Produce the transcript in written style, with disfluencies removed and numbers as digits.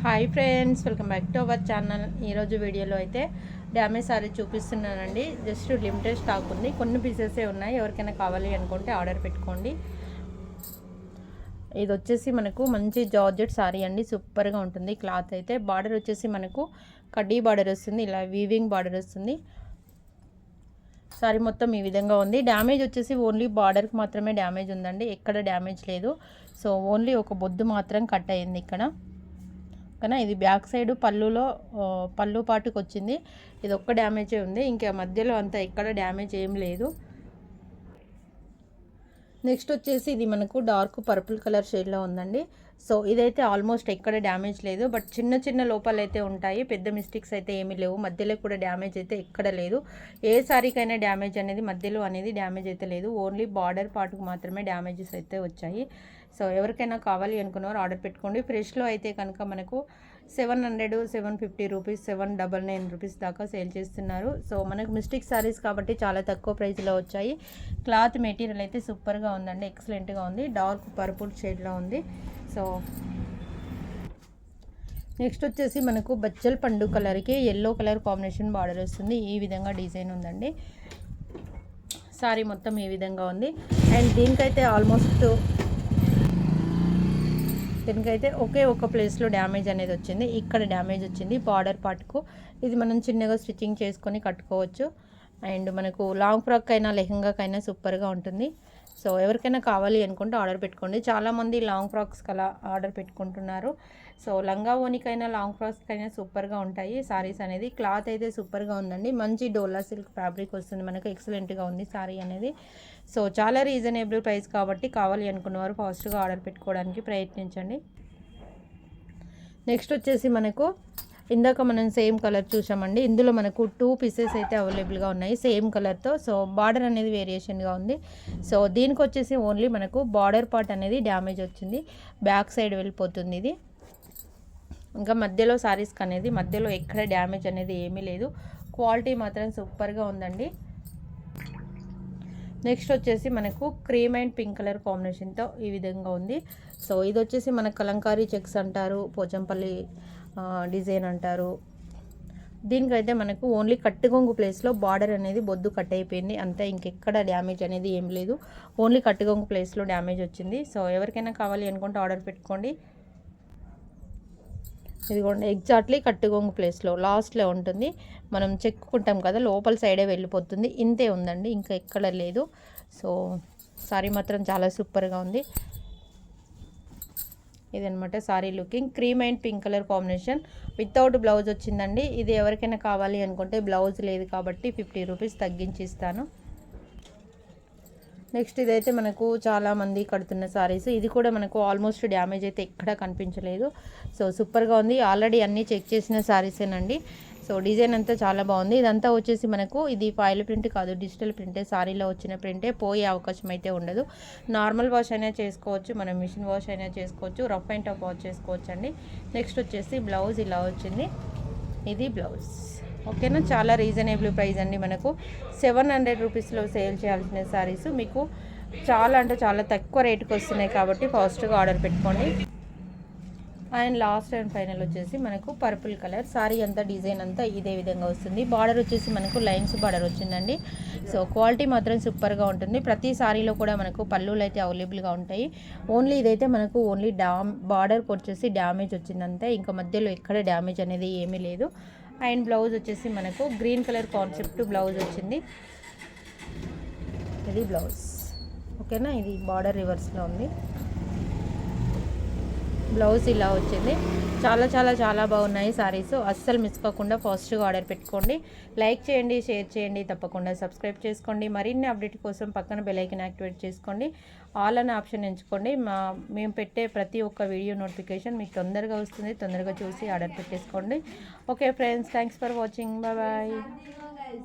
Hi friends, welcome back to our channel. ఈరోజు వీడియోలో అయితే డ్యామేజ్ సారీ చూపిస్తున్నానండి. జస్ట్ లిమిటెడ్ స్టాక్ ఉంది, కొన్ని పీసెసే ఉన్నాయి. ఎవరికైనా కావాలి అనుకుంటే ఆర్డర్ పెట్టుకోండి. ఇది వచ్చేసి మనకు మంచి జార్జెట్ సారీ అండి, సూపర్గా ఉంటుంది. క్లాత్ అయితే బార్డర్ వచ్చేసి మనకు కడ్డీ బార్డర్ వస్తుంది, ఇలా వీవింగ్ బార్డర్ వస్తుంది. సారీ మొత్తం ఈ విధంగా ఉంది. డ్యామేజ్ వచ్చేసి ఓన్లీ బార్డర్కి మాత్రమే డ్యామేజ్ ఉందండి, ఎక్కడ డ్యామేజ్ లేదు. సో ఓన్లీ ఒక బొద్దు మాత్రం కట్ అయ్యింది ఇక్కడ. కానీ ఇది బ్యాక్ సైడ్ పళ్ళు పాటుకు వచ్చింది. ఇది ఒక్క డ్యామేజే ఉంది, ఇంకా మధ్యలో అంతా ఎక్కడ డ్యామేజ్ ఏం లేదు. నెక్స్ట్ వచ్చేసి ఇది మనకు డార్క్ పర్పుల్ కలర్ షేడ్లో ఉందండి. సో ఇదైతే ఆల్మోస్ట్ ఎక్కడ డ్యామేజ్ లేదు, బట్ చిన్న చిన్న లోపాలు అయితే ఉంటాయి, పెద్ద మిస్టేక్స్ అయితే ఏమీ లేవు. మధ్యలో కూడా డ్యామేజ్ అయితే ఎక్కడ లేదు. ఏ సారీకైనా డ్యామేజ్ అనేది మధ్యలో అనేది డ్యామేజ్ అయితే లేదు, ఓన్లీ బార్డర్ పార్ట్కు మాత్రమే డ్యామేజెస్ అయితే వచ్చాయి. సో ఎవరికైనా కావాలి అనుకున్నవారు ఆర్డర్ పెట్టుకోండి. ఫ్రెష్లో అయితే కనుక మనకు 700, 750 రూపీస్, 799 రూపీస్ దాకా సేల్ చేస్తున్నారు. సో మనకు మిస్టేక్ సారీస్ కాబట్టి చాలా తక్కువ ప్రైస్లో వచ్చాయి. క్లాత్ మెటీరియల్ అయితే సూపర్గా ఉందండి, ఎక్సలెంట్గా ఉంది. డార్క్ పర్పుల్ షేడ్లో ఉంది. సో నెక్స్ట్ వచ్చేసి మనకు బచ్చల్ పండు కలర్కి ఎల్లో కలర్ కాంబినేషన్ బార్డర్ వస్తుంది. ఈ విధంగా డిజైన్ ఉందండి. సారీ మొత్తం ఈ విధంగా ఉంది. అండ్ దీనికైతే ఒకే ఒక ప్లేస్లో డ్యామేజ్ అనేది వచ్చింది. ఇక్కడ డ్యామేజ్ వచ్చింది బార్డర్ పార్ట్కు. ఇది మనం చిన్నగా స్టిచ్చింగ్ చేసుకొని కట్టుకోవచ్చు. అండ్ మనకు లాంగ్ ఫ్రాక్ అయినా లెహంగాకైనా సూపర్గా ఉంటుంది. సో ఎవరికైనా కావాలి అనుకుంటే ఆర్డర్ పెట్టుకోండి. చాలామంది లాంగ్ ఫ్రాక్స్కి అలా ఆర్డర్ పెట్టుకుంటున్నారు. సో లంగా ఓనికైనా లాంగ్ ఫ్రాక్స్కైనా సూపర్గా ఉంటాయి సారీస్ అనేది. క్లాత్ అయితే సూపర్గా ఉందండి, మంచి డోలా సిల్క్ ఫ్యాబ్రిక్ వస్తుంది మనకు, ఎక్సలెంట్గా ఉంది సారీ అనేది. సో చాలా రీజనబుల్ ప్రైస్ కాబట్టి కావాలి అనుకున్నవారు ఫాస్ట్గా ఆర్డర్ పెట్టుకోవడానికి ప్రయత్నించండి. నెక్స్ట్ వచ్చేసి మనకు ఇందాక మనం సేమ్ కలర్ చూసామండి, ఇందులో మనకు 2 పీసెస్ అయితే అవైలబుల్గా ఉన్నాయి సేమ్ కలర్తో. సో బార్డర్ అనేది వేరియేషన్గా ఉంది. సో దీనికి వచ్చేసి ఓన్లీ మనకు బార్డర్ పార్ట్ అనేది డ్యామేజ్ వచ్చింది, బ్యాక్ సైడ్ వెళ్ళిపోతుంది ఇది. ఇంకా మధ్యలో సారీస్కి అనేది మధ్యలో ఎక్కడ డ్యామేజ్ అనేది ఏమీ లేదు. క్వాలిటీ మాత్రం సూపర్గా ఉందండి. నెక్స్ట్ వచ్చేసి మనకు క్రీమ్ అండ్ పింక్ కలర్ కాంబినేషన్తో ఈ విధంగా ఉంది. సో ఇది వచ్చేసి మన కలంకారీ చెక్స్ అంటారు, పోచంపల్లి డిజైన్ అంటారు. దీనికైతే మనకు ఓన్లీ కట్టుగొంగు ప్లేస్లో బార్డర్ అనేది బొద్దు కట్ అయిపోయింది అంతే, ఇంకెక్కడ డ్యామేజ్ అనేది ఏం లేదు. ఓన్లీ కట్టుగొంగు ప్లేస్లో డ్యామేజ్ వచ్చింది. సో ఎవరికైనా కావాలి అనుకుంటే ఆర్డర్ పెట్టుకోండి. ఇదిగోండి ఎగ్జాక్ట్లీ కట్టుగొంగు ప్లేస్లో లాస్ట్లో ఉంటుంది. మనం చెక్కుకుంటాం కదా, లోపల సైడే వెళ్ళిపోతుంది. ఇంతే ఉందండి, ఇంకా ఎక్కడ లేదు. సో సారీ మాత్రం చాలా సూపర్గా ఉంది. ఇదనమాట sorry looking. Cream and pink colour combination without blouse వచ్చిందండి. ఇది ఎవరికైనా కావాలి అనుకుంటే బ్లౌజ్ లేదు కాబట్టి 50 రూపీస్ తగ్గించి ఇస్తాను. నెక్స్ట్ ఇదైతే మనకు చాలామంది కడుతున్న సారీస్. ఇది కూడా మనకు ఆల్మోస్ట్ డ్యామేజ్ అయితే ఎక్కడా కనిపించలేదు. సో సూపర్గా ఉంది. ఆల్రెడీ అన్నీ చెక్ చేసిన సారీసేనండి. సో డిజైన్ అంతా చాలా బాగుంది. ఇదంతా వచ్చేసి మనకు ఇది ఫాయిల్ ప్రింట్ కాదు, డిజిటల్ ప్రింటే. సారీలో వచ్చిన ప్రింటే, పోయే అవకాశం అయితే ఉండదు. నార్మల్ వాష్ అయినా చేసుకోవచ్చు, మనం మిషన్ వాష్ అయినా చేసుకోవచ్చు, రఫ్ అండ్ టఫ్ వాష్ చేసుకోవచ్చు అండి. నెక్స్ట్ వచ్చేసి బ్లౌజ్ ఇలా వచ్చింది, ఇది బ్లౌజ్. ఓకేనా, చాలా రీజనబుల్ ప్రైస్ అండి. మనకు 700 రూపీస్లో సేల్ చేయాల్సిన సారీస్ మీకు చాలా అంటే చాలా తక్కువ రేటుకి వస్తున్నాయి కాబట్టి ఫాస్ట్గా ఆర్డర్ పెట్టుకోండి. అండ్ లాస్ట్ అండ్ ఫైనల్ వచ్చేసి మనకు పర్పుల్ కలర్ సారీ అంతా డిజైన్ అంతా ఇదే విధంగా వస్తుంది. బార్డర్ వచ్చేసి మనకు లైన్స్ బార్డర్ వచ్చిందండి. సో క్వాలిటీ మాత్రం సూపర్గా ఉంటుంది. ప్రతి సారీలో కూడా మనకు పళ్ళులు అయితే అవైలబుల్గా ఉంటాయి. ఓన్లీ ఇదైతే మనకు ఓన్లీ బార్డర్కి వచ్చేసి డ్యామేజ్ వచ్చిందంతే, ఇంకా మధ్యలో ఎక్కడ డ్యామేజ్ అనేది ఏమీ లేదు. అండ్ బ్లౌజ్ వచ్చేసి మనకు గ్రీన్ కలర్ కాన్సెప్ట్ బ్లౌజ్ వచ్చింది, ఇది బ్లౌజ్. ఓకేనా, ఇది బార్డర్ రివర్స్లో ఉంది. బ్లౌజ్ ఇలా వచ్చింది. చాలా చాలా చాలా బాగున్నాయి సారీస్. అస్సలు మిస్ కాకుండా ఫాస్ట్గా ఆర్డర్ పెట్టుకోండి. లైక్ చేయండి, షేర్ చేయండి, తప్పకుండా సబ్స్క్రైబ్ చేసుకోండి. మరిన్ని అప్డేట్ కోసం పక్కన బెల్ ఐకాన్ యాక్టివేట్ చేసుకోండి. ఆల్ అనే ఆప్షన్ ఎంచుకోండి. మేము పెట్టే ప్రతి ఒక్క వీడియో నోటిఫికేషన్ మీకు తొందరగా వస్తుంది. తొందరగా చూసి ఆర్డర్ పెట్టేసుకోండి. Okay friends, thanks for watching. Bye bye.